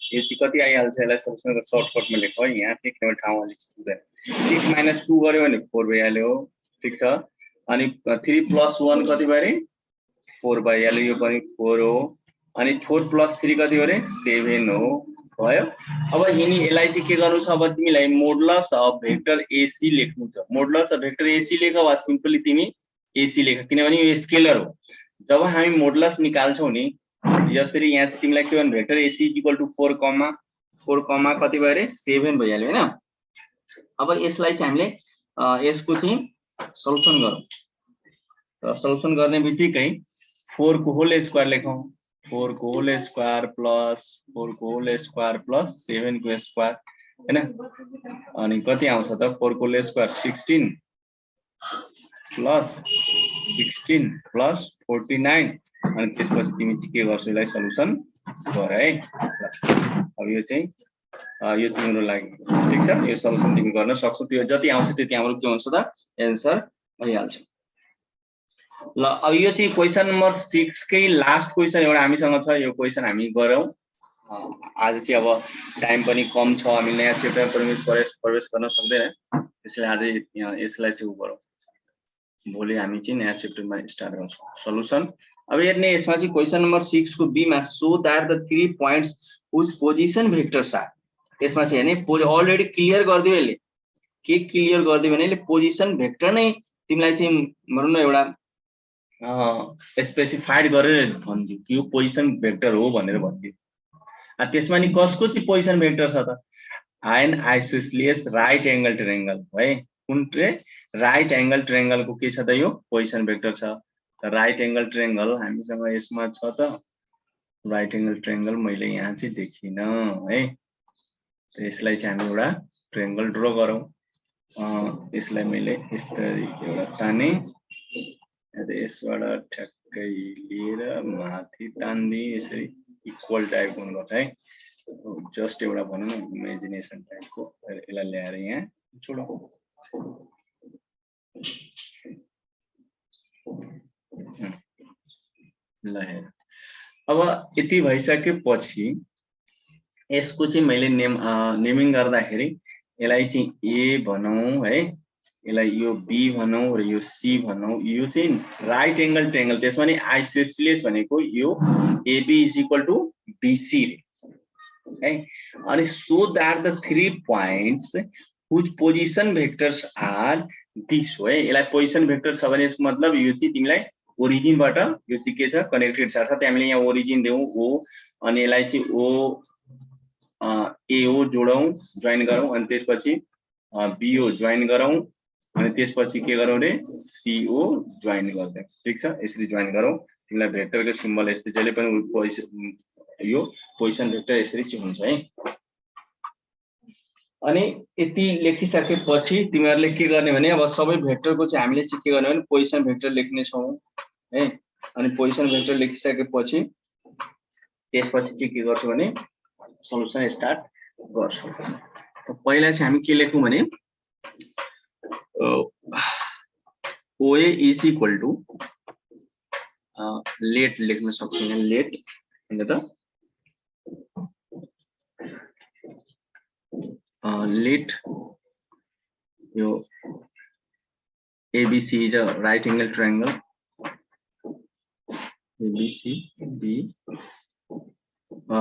यो चाहिँ कति आइहाल्छ, यसलाई सल्युसन सर्टकटमा लेख है, यहाँ चाहिँ किनभने ठाउँ अलिक हुँदैन। 6 - 2 गर्यो भने 4 भइहाल्यो, ठिक छ। अनि 3 + 1 कति भयो रे 4 भइहाल्यो, यो पनि 4 हो। अनि 4 + 3 कति हो रे 7 हो, भयो। अब यिनी यसलाई चाहिँ के गर्नु छ, अब तिमीलाई मोडुलस अफ भेक्टर एसी लेख्नु छ। मोडुलस अफ भेक्टर एसी लेख वा सिम्पली तिमी एसी लेख, किनभने यो स्केलर हो। जब हामी मोडुलस निकाल्छौँ नि, जसरी यहाँ चाहिँ तिमीलाई के भन्नु, vector AC is equal to 4, कति भयो रे 7 भइहाल्यो हैन। अब यसलाई चाहिँ हामीले यसको चाहिँ सल्युसन गरौँ। र सल्युसन गर्ने बित्तिकै 4 को होल स्क्वायर लेखौँ, 4 को होल स्क्वायर प्लस 4 को होल स्क्वायर प्लस 7 को स्क्वायर हैन। अनि कति आउँछ त 4 को होल स्क्वायर 16 प्लस 16 प्लस 49। अनि त्यसपछि तिमी चाहिँ के गर्छौ, यसलाई सल्युसन गर है। अब यो चाहिँ यो तिम्रो लागि ठिक छ, यो सल्युसन तिमी गर्न सक्छौ, त्यो जति आउँछ त्यति हाम्रो के हुन्छ त एन्सर भइहाल्छ। ल अब यो चाहिँ क्वेशन नम्बर 6 कै लास्ट क्वेशन एउटा हामीसँग छ, यो क्वेशन हामी गरौँ। आज चाहिँ अब टाइम पनि कम छ, हामी नयाँ च्याप्टरमा प्रवेश गर्न सक्दैन, त्यसैले आज यसलाई चाहिँ गरौँ, भोलि हामी चाहिँ नयाँ च्याप्टरमा स्टार्ट गर्छौँ सल्युसन। अब हेर्ने यसमा चाहिँ क्वेशन नम्बर 6 को बी मा so that the 3 points which position vectors are, यसमा चाहिँ हेर्ने अलरेडी क्लियर गरिदियो यसले, के क्लियर गरिदियो भने यसले पोजिसन भेक्टर नै तिमीलाई चाहिँ भनौँ न एउटा स्पेसिफाइड गरेर भनिदियो कि यो पोजिसन भेक्टर हो भनेर भनिदियो। त्यसमा नि कसको चाहिँ पोजिसन भेक्टर छ त, an isosceles right angle triangle है, कुन चाहिँ राइट एंगल ट्रायंगल को के छ त यो पोजिसन भेक्टर छ। त राइट एंगल ट्रायंगल हामीसँग यसमा छ त, राइट एंगल ट्रायंगल मैले यहाँ चाहिँ देखिन है। त यसलाई चाहिँ हामी एउटा ट्रायंगल ड्रा गरौँ। यसलाई मैले यसरी एउटा ताने यसबाट ठ्याक्कै लिएर माथि तान्दिए यसरी इक्वल टाइपको हुनुपर्छ है जस्ट एउटा भनौँ न इमेजिनेसन टाइपको यसलाई ल्याएर यहाँ छोडो ल हेर अब यति भइसकेपछि यसको चाहिँ मैले नेमिङ गर्दाखेरि यसलाई चाहिँ ए भनौं है यसलाई यो बी भनौं र यो सी भनौं यो चाहिँ राइट एंगल ट्रायंगल त्यसमा नि आइसोसेलेस भनेको यो AB is equal to BC है अनि so that the 3 points whose position vectors are this हो है यसलाई पोजिसन भेक्टर छ भने यसको मतलब यो चाहिँ तिमीलाई ओरिजिन बाट यो चाहिँ के छ कनेक्टेड छ अर्थात हामीले यहाँ ओरिजिन देऊ ओ अनि यसलाई चाहिँ ओ एओ जोडौं जोइन गरौं अनि त्यसपछि बीओ जोइन गरौं अनि त्यसपछि के गरौं रे सीओ जोइन गर्दै ठीक छ यसरी जोइन गरौं तिमीलाई भेक्टरको सिम्बल यस्तै जहिले पनि यो पोजिसन भेक्टर यसरी चाहिँ हुन्छ है अनि यति लेखिसकेपछि तिमीहरुले के गर्ने भने अब सबै भेक्टरको चाहिँ हामीले चाहिँ के गर्ने भने पोजिसन भेक्टर लेख्ने छौं है अनि पोजिसन भेक्टर लेखिसकेपछि त्यसपछि चाहिँ के गर्छौ भने सल्युसन स्टार्ट गर्छौ त पहिला चाहिँ हामी के लेखौं भने OA is equal to let लेख्न सक्छौं यहाँ लेट हैन त let your ABC is a right angle triangle. ABC be a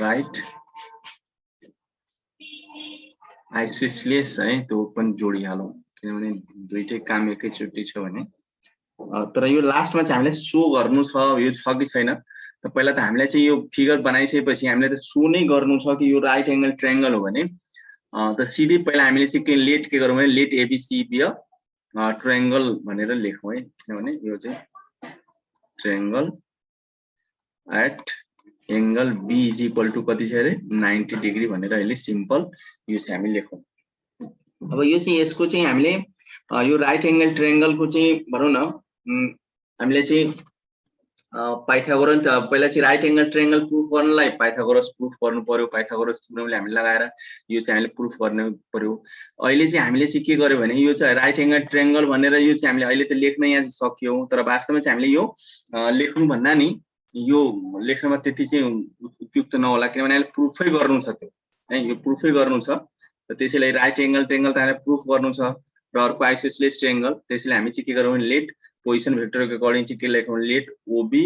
right isosceles है त्यो पनि जोडिहालौं किनभने दुईटै काम एकैचोटी छ भने तर यो लास्टमा चाहिँ हामीले सो गर्नु छ यो छ कि छैन त पहिला त हामीले चाहिँ यो फिगर बनाइसकेपछि हामीले त सो नै गर्नु छ कि यो राइट एंगल ट्रायंगल हो भने त सिधै पहिला हामीले चाहिँ के लेट के गरौँ भने let ABC be a triangle भनेर लेखौं है किनभने यो चाहिँ triangle at angle B is equal to कति छ रे 90 डिग्री भनेर अहिले सिम्पल यो चाहिँ हामी लेखौं अब यो चाहिँ यसको चाहिँ हामीले यो राइट एंगल ट्रायंगल को चाहिँ भनौं न हामीले चाहिँ पाइथागोरस पहिला चाहिँ राइट एंगल ट्रायंगल प्रुफ गर्नलाई पाइथागोरस प्रुफ गर्नु पर्यो पाइथागोरस थियोरमले हामी लगाएर यो चाहिँ हामीले प्रुफ गर्नु पर्यो अहिले चाहिँ हामीले चाहिँ के गर्यो भने यो चाहिँ राइट एंगल ट्रायंगल भनेर यो चाहिँ हामीले अहिले त लेख्न यहाँ सक्यौ तर वास्तवमा चाहिँ हामीले यो लेख्नु भन्दा नि यो लेख्नमा त्यति चाहिँ उपयुक्त नहोला किनभने अहिले प्रुफै गर्नु छ त्यो है यो प्रुफै गर्नु छ त त्यसैले राइट एंगल ट्रायंगल त हामीले प्रुफ गर्नु छ र अर्को आइसोसेलेस ट्रायंगल त्यसैले हामी चाहिँ के गरौँ भने लेट पोजिसन भेक्टर को अकॉर्डिंग के लेखौं let OB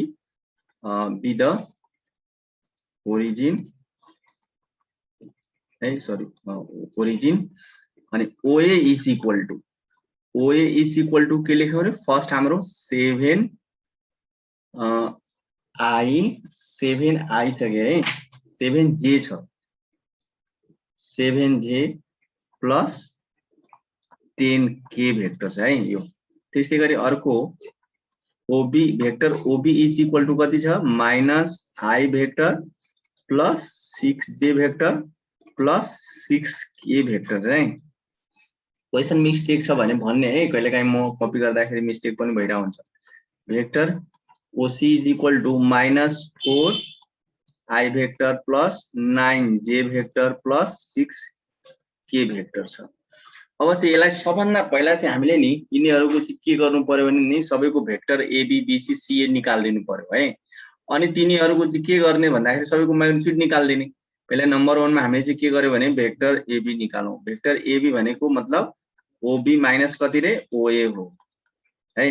be the origin है सॉरी ओरिजिन अनि ओए इज इक्वल टू के लेख्यौ रे फर्स्ट हाम्रो 7 आई छ के है 7जे छ 7जे प्लस 10k भेक्टर छ है यो त्यसै गरी अर्को OB vector OB is equal to कति छ माइनस आई भेक्टर प्लस 6जे भेक्टर प्लस 6k भेक्टर है क्वेशन मिस्टेक छ भने भन्ने है कहिलेकाहीँ म कपी गर्दाखेरि मिस्टेक पनि भइरा हुन्छ vector OC is equal to minus 4 I vector plus 9जे भेक्टर प्लस 6k भेक्टर छ अब चाहिँ यसलाई सबभन्दा पहिला चाहिँ हामीले नि यिनीहरुको चाहिँ के गर्नु पर्यो भने नि सबैको भेक्टर एबी बीसी सीए निकाल्दिनु पर्यो है अनि तिनीहरुको चाहिँ के गर्ने भन्दाखेरि सबैको म्याग्निट्युड निकाल्दिने पहिला नम्बर 1 मा हामीले चाहिँ के गर्यो भने भेक्टर एबी निकालौं भेक्टर एबी भनेको मतलब ओबी माइनस कति रे ओए हो है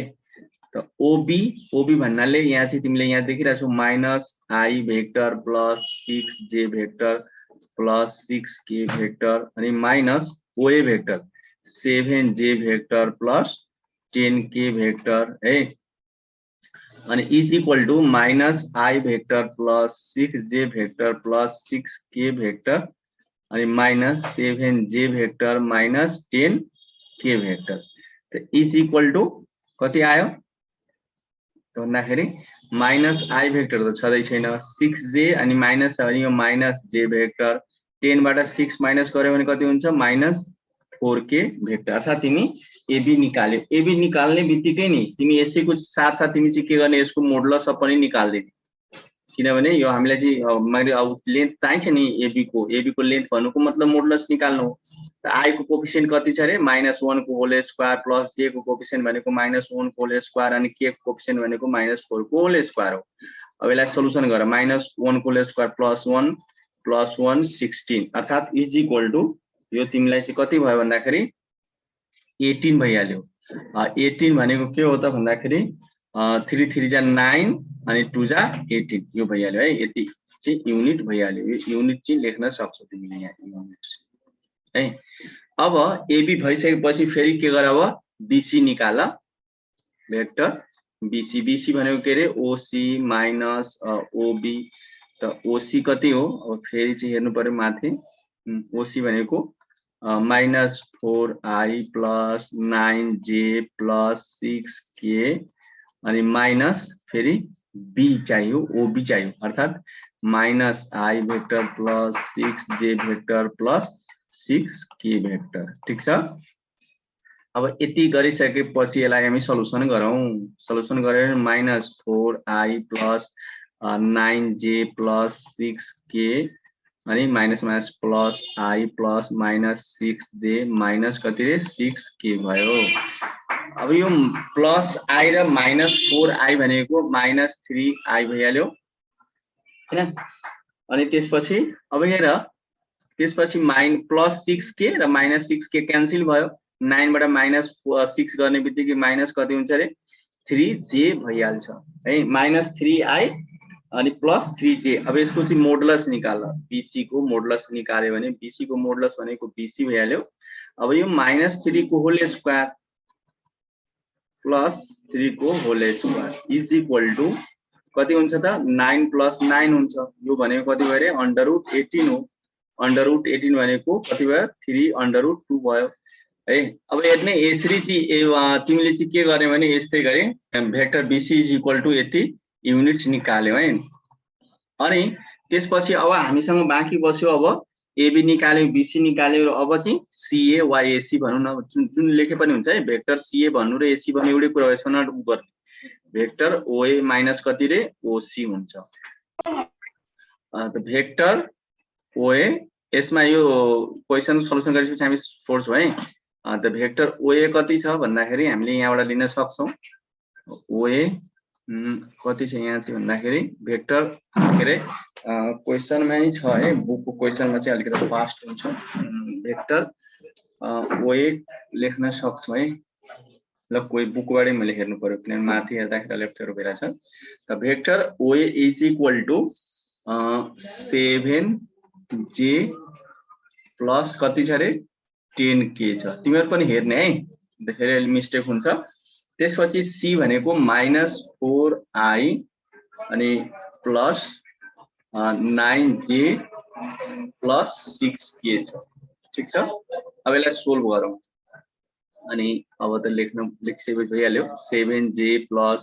त ओबी भन्नाले यहाँ चाहिँ तिमीले यहाँ देखिरहेछौ माइनस आई भेक्टर प्लस 6जे भेक्टर प्लस 6k भेक्टर अनि माइनस ओए भेक्टर 7जे भेक्टर प्लस 10k भेक्टर है अनि is equal to minus I vector plus 6जे भेक्टर प्लस 6k भेक्टर अनि माइनस 7जे भेक्टर माइनस 10k भेक्टर त is equal to कति आयो भन्दाखेरि माइनस आई भेक्टर त छदै छैन 6जे अनि माइनस अनि यो माइनस जे भेक्टर 10 बाट 6 माइनस गर्यो भने कति हुन्छ -4k भेक्टर। अर्थात तिमी एबी निकाल्यो। एबी निकाल्ने बित्तिकै नि तिमी यसैको साथ तिमी चाहिँ के गर्ने यसको मोडुलस पनि निकाल्दिने, किनभने यो हामीलाई चाहिँ मैले अब लेन्थ चाहिन्छ नि एबी को लेन्थ भन्नुको मतलब मोडुलस निकाल्नु हो। र आई को कोफिसिएन्ट कति छ रे -1 को होल स्क्वायर प्लस जे को कोफिसिएन्ट भनेको -1 को होल स्क्वायर अनि के को कोफिसिएन्ट भनेको -4 को होल स्क्वायर हो। अब यसलाई सल्युसन गर -1 को होल स्क्वायर +1 +1 16 अर्थात इज इक्वल टु यो तिमीलाई चाहिँ कति भयो भन्दाखेरि 18 भइहाल्यो। 18 भनेको के हो त भन्दाखेरि 3 3 जा 9 अनि 2 जा 18 यो भइहाल्यो है। यति चाहिँ युनिट भइहाल्यो। यो युनिट चाहिँ लेख्न सक्छौ तिमीले यहाँ युनिट है। अब एबी भइसकेपछि फेरि के गर अब बीसी निकाल भेक्टर बीसी। बीसी भनेको के रे ओसी माइनस ओबी त ओसी कति हो अब फेरि चाहिँ हेर्नु पर्यो माथि। ओसी भनेको -4i plus 9j plus 6k अनि माइनस फेरि बी चाहियो ओबी चाहियो अर्थात -i vector plus 6j vector plus 6k vector. ठीक छ। अब यति गरिसकेपछि यसलाई हामी सल्युसन गरौँ। सल्युसन गरेर -4i plus 9j plus 6k अनि minus minus plus i plus -6j minus कति रे 6k भयो। अब यो प्लस i र -4i भनेको -3i भइहाल्यो हैन। अनि त्यसपछि अब हेर त्यसपछि प्लस 6k र -6k क्यान्सल भयो। 9 बाट -6 गर्ने बित्तिकै माइनस कति हुन्छ रे 3j भइहाल्छ है। -3i अनि प्लस 3j। अब यसको चाहिँ मोडुलस निकाल। बीसी को मोडुलस निकाल्यो भने बीसी को मोडुलस भनेको बीसी भइहाल्यो। अब यो -3 को होल स्क्वायर प्लस 3 को whole square is equal to कति हुन्छ त 9 + 9 हुन्छ। यो भनेको कति भयो रे √18 हो। √18 भनेको कति भयो 3√2 भयो है। अब हेर्ने यसरी चाहिँ तिमीले चाहिँ के गर्ने भने यस्तै गरे vector BC is equal to यति युनिट्स निकाल्यो है। अनि त्यसपछि अब हामीसँग बाँकी बस्यो अब एबी निकाल्यो बीसी निकाल्यो र अब चाहिँ सीए वा एसी भनौँ न जुन लेखे पनि हुन्छ है। भेक्टर सीए भन्नु र एसी भन्नु एउटै कुरा हो। यसो नट गर्ने भेक्टर ओए माइनस कति रे ओसी हुन्छ। त भेक्टर ओए यसमा यो क्वेशन सल्युसन गरेपछि हामी फोर्स भयो है। त भेक्टर ओए कति छ भन्दाखेरि हामीले यहाँबाट लिन सक्छौं। ओए कति छ यहाँ चाहिँ भन्दाखेरि भेक्टर के रे क्वेशनमा नि छ है। बुकको क्वेशनमा चाहिँ अलिकति फास्ट हुन्छ। भेक्टर ओए लेख्न सक्छौं है। ल कोही बुकबाटै मैले हेर्नु पर्यो किनभने माथि हेर्दाखेरि लेफ्टहरु भेरा छ। त भेक्टर ओए is equal to 7j plus कति छ रे 10k छ। तिमीहरु पनि हेर्ने है धेरै मिस्टेक हुन्छ। त्यसपछि सी भनेको -4i अनि प्लस 9j प्लस 6k छ। ठीक छ। अब यसलाई सोल्भ गरौँ। अनि अब त लेख्सकेपछि भइहाल्यो 7j प्लस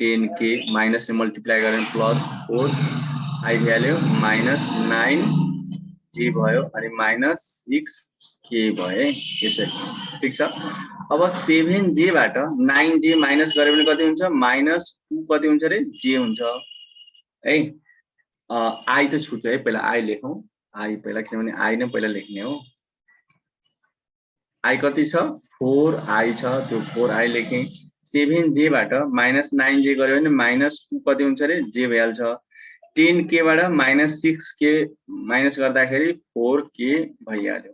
10k माइनस ले मल्टिप्लाई गरेर प्लस 4i भइहाल्यो -9j भयो अनि -6k भयो यसरी। ठीक छ। अब 7j बाट 9j माइनस गर्यो भने कति हुन्छ -2 कति हुन्छ रे j हुन्छ है। i त छुट्यो है। पहिला i लेखौं। i पहिला किनभने i नै पहिला लेख्ने हो। i कति छ 4i छ। त्यो 4i लेखेँ। 7j बाट -9j गर्यो भने -2 कति हुन्छ रे j भइहाल्छ। 10k बाट -6k माइनस गर्दाखेरि 4k भइहाल्यो।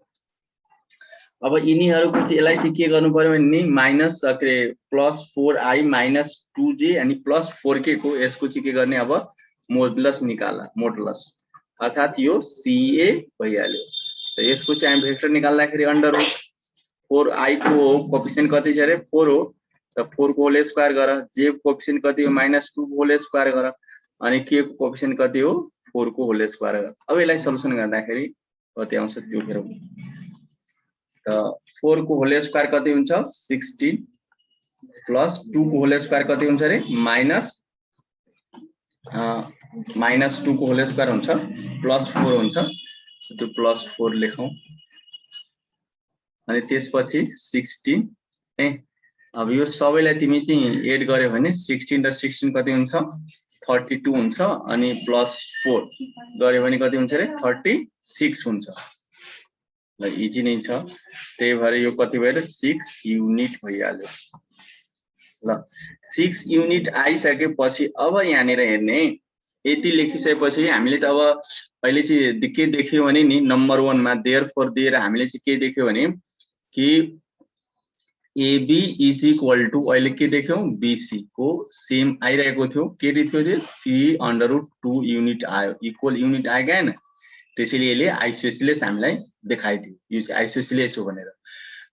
अब यिनीहरुको चाहिँ यसलाई चाहिँ के गर्नु पर्यो भने माइनस के प्लस 4i माइनस 2j अनि प्लस 4k को यसको चाहिँ के गर्ने अब मोडुलस निकाल्ला। मोडुलस अर्थात यो ca भइहाल्यो। त यसको चाहिँ हामी भेक्टर निकाल्दाखेरि √4i को कोएफिसिएन्ट कति छ रे 4 हो। त 4 को होल स्क्वायर गर। j को कोएफिसिएन्ट कति हो -2 को होल स्क्वायर गर अनि k को कोएफिसिएन्ट कति हो 4 को होल स्क्वायर गर। अब यसलाई सल्युसन गर्दाखेरि कति आउँछ त्यो हेरौँ। त 4 को होल स्क्वायर कति हुन्छ 16 प्लस 2 को होल स्क्वायर कति हुन्छ रे -2 को होल स्क्वायर हुन्छ प्लस 4 हुन्छ त्यो +4 लेखौं अनि त्यसपछि 16 है। अब यो सबैलाई तिमी चाहिँ एड गर्यो भने 16 र 16 कति हुन्छ 32 हुन्छ अनि +4 गर्यो भने कति हुन्छ रे 36 हुन्छ। ल इजी नै छ, त्यही भएर यो कति भयो 6 युनिट भइहाल्यो। ल 6 युनिट आइसकेपछि अब यहाँनिर हेर्ने यति लेखिसकेपछि हामीले त अब अहिले चाहिँ के देख्यो भने नि नम्बर 1 मा देयरफोर दिएर हामीले चाहिँ के देख्यो भने कि AB इज इक्वल टू अहिले के देख्यौं BC को सेम आइरहेको थियो के थियो 3/2 युनिट आयो, इक्वल युनिट आयो क्या हैन। त्यसैले यसले आइसोसिलेस हामीलाई देखाइदियो यो चाहिँ आइसोसिलेस हो भनेर।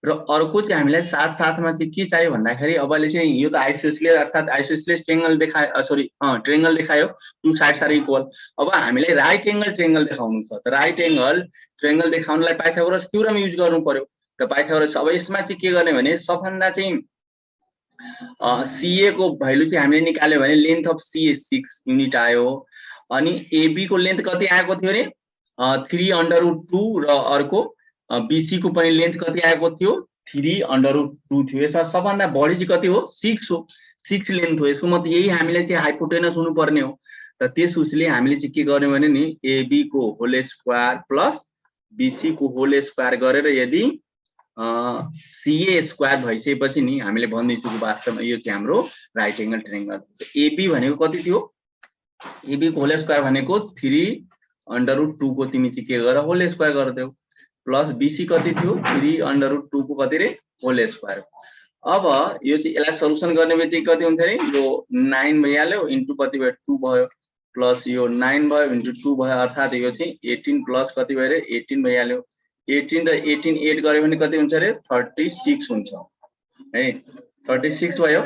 र अर्को चाहिँ हामीलाई साथमा चाहिँ के चाहियो भन्दाखेरि अबले चाहिँ यो त आइसोसिलेस अर्थात आइसोसिलेस ट्रायंगल देखायो सरी ट्रायंगल देखायो टु साइड्स आर इक्वल। अब हामीले राइट एंगल ट्रायंगल देखाउनु छ त राइट एंगल ट्रायंगल देखाउनलाई पाइथागोरस थ्योरम युज गर्नु पर्यो। त पाइथागोरस अब यसमा चाहिँ के गर्ने भने सबभन्दा चाहिँ CA को भ्यालु चाहिँ हामीले निकाल्यो भने लेन्थ अफ CA 6 युनिट आयो अनि AB को लेन्थ कति आएको थियो रे 3/2 र अर्को BC को पनि लेन्थ कति आएको थियो 3/2 थियो। यसमा सबभन्दा बढी चाहिँ कति हो 6 हो, 6 लेन्थ हो। यसको मतलब यही हामीलाई चाहिँ हाइपोटेनस हुनु पर्ने हो। त त्यस उसले हामीले चाहिँ के गर्यो भने नि AB को होल स्क्वायर प्लस BC को होल स्क्वायर गरेर यदि CA स्क्वायर भइसकेपछि नि हामीले भन्दैछु कि वास्तवमा यो चाहिँ हाम्रो राइट एंगल ट्रायंगल। AB भनेको कति थियो AB को होल स्क्वायर भनेको 3/2 को तिमी चाहिँ के गर होल स्क्वायर गर्दियौ प्लस BC कति थियो 3/2 को कति रे होल स्क्वायर। अब यो चाहिँ यसलाई सल्युसन गर्ने बित्तिकै कति हुन्छ रे यो 9 भइहाल्यो इन्टु कति भयो 2 भयो प्लस यो 9 भयो इन्टु 2 भयो अर्थात यो चाहिँ 18 प्लस कति भयो रे 18 भइहाल्यो। 18 र 18 एड गर्यो भने कति हुन्छ रे 36 हुन्छ है 36 भयो।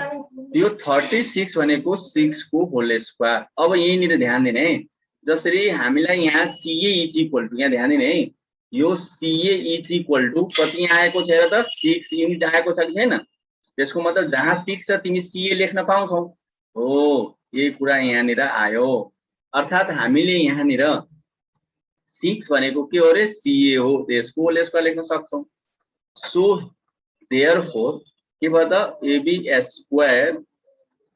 यो 36 भनेको 6 को होल स्क्वायर। अब यहीँनिर ध्यान दिने है जसरी हामीलाई यहाँ CA इज इक्वल टु यहाँ ध्यान दिने है यो CA इज इक्वल टु कति आएको छ त 6 युनिट आएको छ कि छैन। त्यसको मतलब जहाँ 6 छ तिमी CA लेख्न पाउँछौ हो यही कुरा यहाँनिर आयो। अर्थात हामीले यहाँनिर 6 भनेको के हो रे CA हो त्यसको होल स्क्वायर लेख्न सक्छौ। सो देयरफोर के भयो त AB स्क्वायर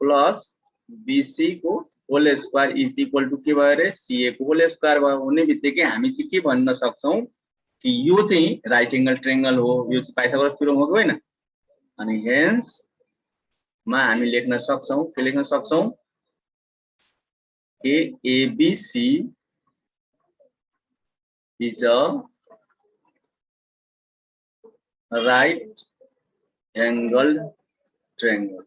प्लस BC को whole square is equal to के भयो रे CA को होल स्क्वायर भयो। हुने बित्तिकै हामी चाहिँ के भन्न सक्छौ कि यो चाहिँ राइट एंगल ट्रायंगल हो, यो चाहिँ पाइथागोरस थ्योरम हो कि हैन। अनि हेन्स मा हामी लेख्न सक्छौ के लेख्न सक्छौ कि ABC is a right angled triangle.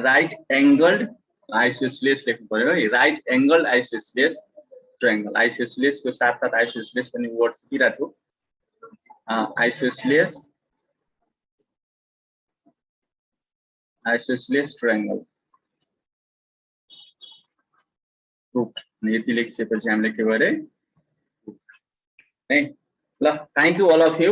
Right angled isosceles लेख्नु पर्यो है right angle isosceles triangle. Isosceles को साथ साथ आइसोसिलेस पनि वर्ड सिकिरा थियो आइसोसिलेस ट्रायंगल यति लेखिसकेपछि हामीले के गरे है। ल thank you all of you.